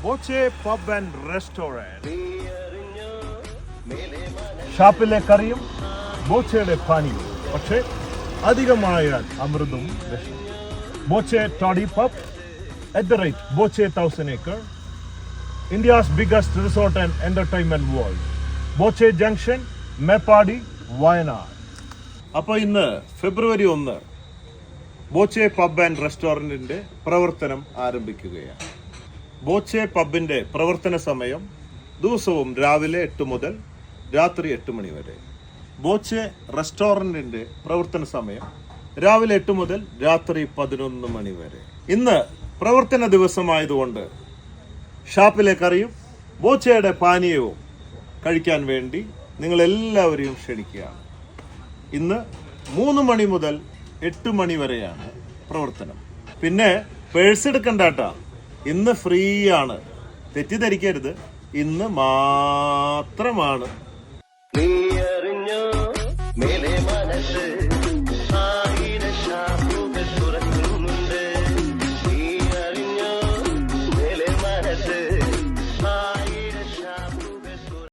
Boche pub and restaurant. ഷാപ്പിലെ കറിയും ബോച്ചയുടെ പാനിയും, പക്ഷേ അധികമായാൽ അമൃതും വിഷം. Boche toddy pub at the right Boche 1000 acre, India's biggest resort and entertainment world. Boche junction, Meppadi, Wayanad. അപ്പോൾ ഇന്ന് ഫെബ്രുവരി 1 ബോച്ചെ പബ് ആൻഡ് റെസ്റ്റോറൻറ്റിൻ്റെ പ്രവർത്തനം ആരംഭിക്കുകയാണ്. ബോച്ചെ പബ്ബിൻ്റെ പ്രവർത്തന സമയം ദിവസവും രാവിലെ 8 മുതൽ രാത്രി 8 മണി വരെ. ബോച്ചെ റെസ്റ്റോറൻറ്റിൻ്റെ പ്രവർത്തന സമയം രാവിലെ 8 മുതൽ രാത്രി 11 മണി വരെ. ഇന്ന് പ്രവർത്തന ദിവസമായതുകൊണ്ട് ഷാപ്പിലെ കറിയും ബോച്ചയുടെ പാനീയവും കഴിക്കാൻ വേണ്ടി നിങ്ങളെല്ലാവരെയും ക്ഷണിക്കുകയാണ്. ഇന്ന് 3 മണി മുതൽ 8 മണി വരെയാണ് പ്രവർത്തനം. പിന്നെ പേഴ്സ് എടുക്കണ്ടാട്ടാ, ഇന്ന് ഫ്രീ ആണ്, തെറ്റിദ്ധരിക്കരുത്. ഇന്ന് മാത്രമാണ്.